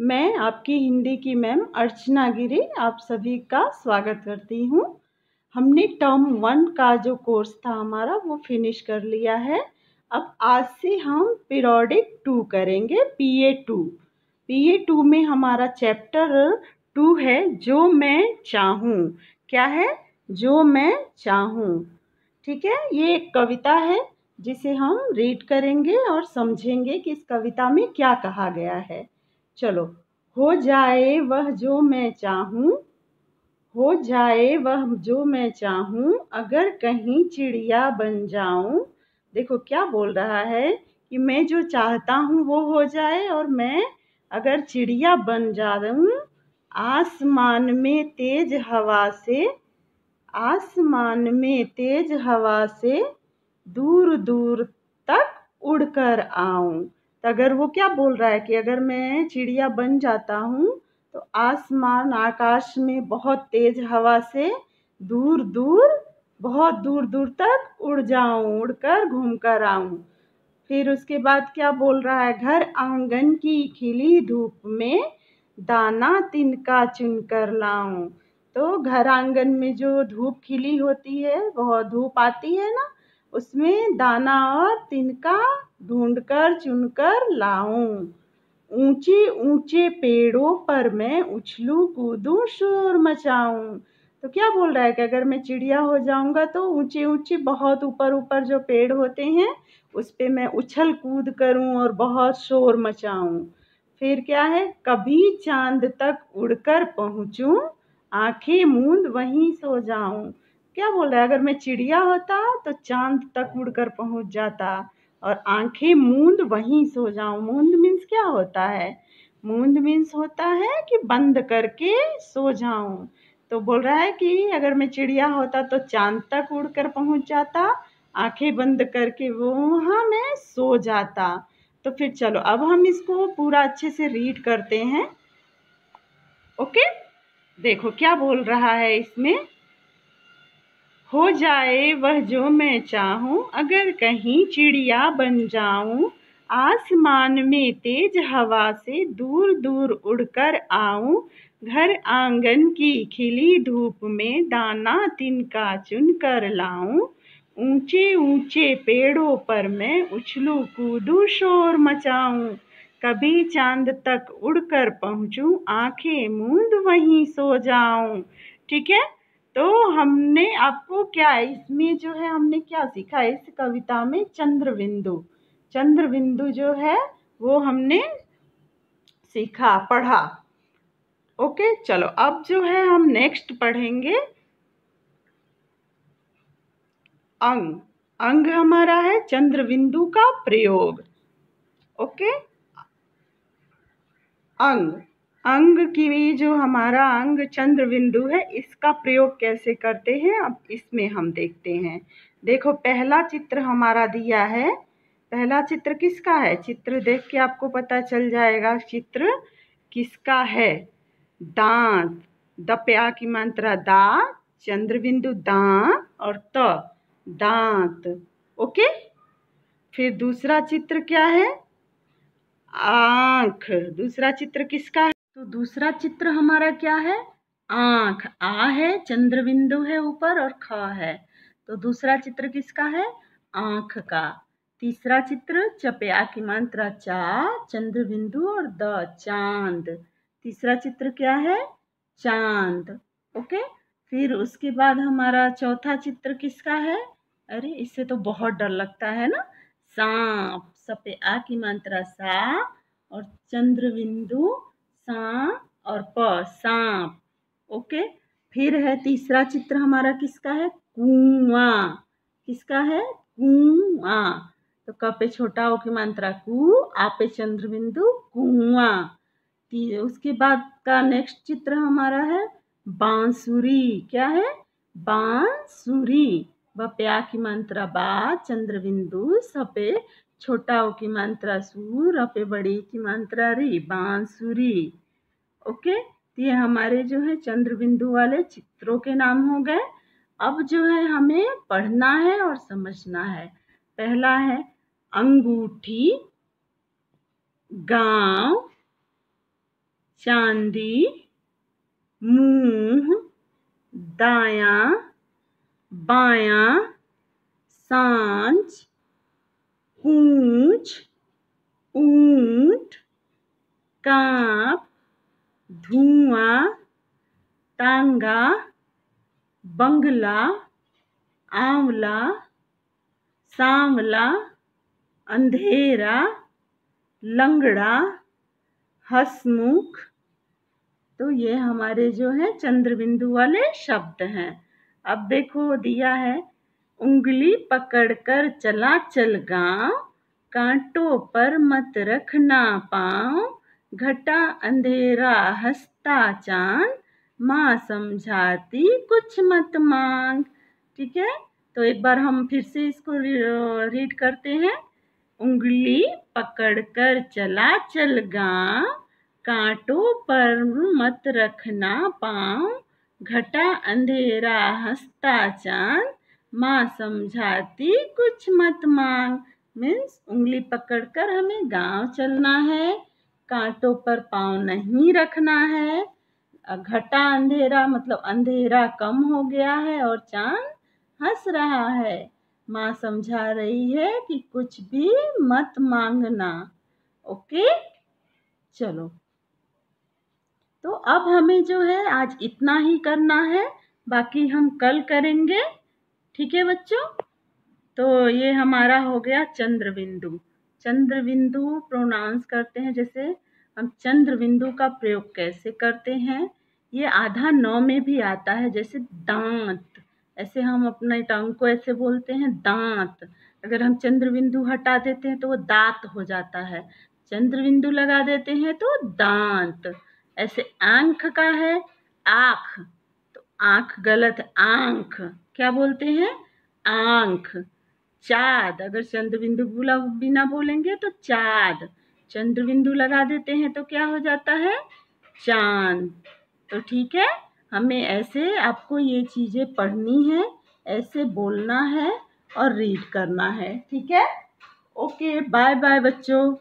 मैं आपकी हिंदी की मैम अर्चना गिरी आप सभी का स्वागत करती हूँ। हमने टर्म 1 का जो कोर्स था हमारा वो फिनिश कर लिया है। अब आज से हम पीरियोडिक 2 करेंगे, PA2। PA2 में हमारा चैप्टर 2 है, जो मैं चाहूँ। क्या है? जो मैं चाहूँ। ठीक है, ये एक कविता है जिसे हम रीड करेंगे और समझेंगे कि इस कविता में क्या कहा गया है। चलो। हो जाए वह जो मैं चाहूँ, हो जाए वह जो मैं चाहूँ, अगर कहीं चिड़िया बन जाऊँ। देखो क्या बोल रहा है कि मैं जो चाहता हूँ वो हो जाए, और मैं अगर चिड़िया बन जाऊँ आसमान में तेज हवा से, आसमान में तेज हवा से दूर दूर तक उड़कर आऊं। तो अगर वो क्या बोल रहा है कि अगर मैं चिड़िया बन जाता हूँ तो आसमान आकाश में बहुत तेज हवा से दूर दूर, बहुत दूर दूर तक उड़ जाऊं, उड़कर घूम कर आऊं। फिर उसके बाद क्या बोल रहा है? घर आंगन की खिली धूप में दाना तिनका चुन कर लाऊं। तो घर आंगन में जो धूप खिली होती है, बहुत धूप आती है ना, उसमें दाना और तिनका ढूंढकर चुनकर लाऊं। ऊंचे ऊंचे पेड़ों पर मैं उछलूं कूदूं शोर मचाऊं। तो क्या बोल रहा है कि अगर मैं चिड़िया हो जाऊंगा तो ऊंचे ऊंचे, बहुत ऊपर ऊपर जो पेड़ होते हैं उस पे मैं उछल कूद करूं और बहुत शोर मचाऊं। फिर क्या है? कभी चांद तक उड़कर पहुंचूं, आंखें मूंद वहीं सो जाऊं। क्या बोल रहा है? अगर मैं चिड़िया होता तो चांद तक उड़कर पहुंच जाता और आंखें मूंद वहीं सो जाऊं। मूंद मीन्स क्या होता है? मूंद मीन्स होता है कि बंद करके सो जाऊं। तो बोल रहा है कि अगर मैं चिड़िया होता तो चांद तक उड़कर पहुंच जाता, आंखें बंद करके वो वहाँ मैं सो जाता। तो फिर चलो अब हम इसको पूरा अच्छे से रीड करते हैं। ओके, देखो क्या बोल रहा है इसमें। हो जाए वह जो मैं चाहूँ, अगर कहीं चिड़िया बन जाऊँ, आसमान में तेज हवा से दूर दूर उड़कर आऊं। घर आंगन की खिली धूप में दाना तिनका चुन कर लाऊं। ऊंचे ऊंचे पेड़ों पर मैं उछलूं कूदूं शोर मचाऊं। कभी चांद तक उड़कर पहुंचूं, आंखें मूंद वहीं सो जाऊं। ठीक है, तो हमने आपको क्या है इसमें जो है हमने क्या सीखा है इस कविता में? चंद्रबिंदु। चंद्रबिंदु जो है वो हमने सीखा, पढ़ा। ओके, चलो अब जो है हम नेक्स्ट पढ़ेंगे अंग। अंग हमारा है चंद्रबिंदु का प्रयोग। ओके, अंग। अंग की जो हमारा अंग चंद्रबिंदु है, इसका प्रयोग कैसे करते हैं अब इसमें हम देखते हैं। देखो पहला चित्र हमारा दिया है। पहला चित्र किसका है? चित्र देख के आपको पता चल जाएगा चित्र किसका है। दांत। द पे आ की मात्रा दा, चंद्रबिंदु दांत और त दांत। ओके, फिर दूसरा चित्र क्या है? आंख। दूसरा चित्र किसका है? तो दूसरा चित्र हमारा क्या है? आंख। आ है, चंद्रबिंदु है ऊपर और ख है, तो दूसरा चित्र किसका है? आंख का। तीसरा चित्र चपया की मात्रा चा, चंद्रबिंदु और द चांद। तीसरा चित्र क्या है? चांद। ओके, फिर उसके बाद हमारा चौथा चित्र किसका है? अरे इससे तो बहुत डर लगता है ना। सांप। सपे आ की मात्रा सा और चंद्रबिंदु सा और प, सांप। ओके, फिर है तीसरा चित्र हमारा किसका है? कुआं। किसका है? कुआं। तो क पे छोटा ओ की मात्रा कु, आ पे चंद्रबिंदु कुआं। उसके बाद का नेक्स्ट चित्र हमारा है बांसुरी। क्या है? बांसुरी। ब पे आ की मात्रा बा, चंद्रबिंदु सपे छोटा ओ की मात्रा सु, र पे बड़ी की मात्रा री, बांसुरी। ओके, तो ये हमारे जो है चंद्रबिंदु वाले चित्रों के नाम हो गए। अब जो है हमें पढ़ना है और समझना है। पहला है अंगूठी, गांव, चांदी, मुंह, दायां, बायां, सांझ, पूंछ, ऊंट, कांप, धुआं, टांगा, बंगला, आंवला, सांवला, अंधेरा, लंगड़ा, हंसमुख। तो ये हमारे जो है चंद्र बिंदु वाले शब्द हैं। अब देखो दिया है, उंगली पकड़कर चला चल गाँव, कांटों पर मत रखना पाँव, घटा अंधेरा हंसता चांद, माँ समझाती कुछ मत मांग। ठीक है, तो एक बार हम फिर से इसको रीड करते हैं। उंगली पकड़कर चला चल गाँव, कांटों पर मत रखना पाँव, घटा अंधेरा हंसता चांद, माँ समझाती कुछ मत मांग। मीन्स उंगली पकड़कर हमें गांव चलना है, कांटों पर पाँव नहीं रखना है, घटा अंधेरा मतलब अंधेरा कम हो गया है और चांद हंस रहा है। माँ समझा रही है कि कुछ भी मत मांगना। ओके, चलो तो अब हमें जो है आज इतना ही करना है, बाकी हम कल करेंगे। ठीक है बच्चों, तो ये हमारा हो गया चंद्र बिंदु। चंद्र बिंदु प्रोनाउंस करते हैं, जैसे हम चंद्र बिंदु का प्रयोग कैसे करते हैं, ये आधा नौ में भी आता है, जैसे दांत। ऐसे हम अपने टंग को ऐसे बोलते हैं दांत। अगर हम चंद्र बिंदु हटा देते हैं तो वो दांत हो जाता है, चंद्र बिंदु लगा देते हैं तो दांत। ऐसे आंख का है आँख, तो आँख गलत, आंख क्या बोलते हैं, आंख। चाँद, अगर चंद्र बिंदु बिना बोलेंगे तो चाँद, चंद्र बिंदु लगा देते हैं तो क्या हो जाता है, चांद। तो ठीक है, हमें ऐसे आपको ये चीज़ें पढ़नी है, ऐसे बोलना है और रीड करना है। ठीक है, ओके, बाय बाय बच्चों।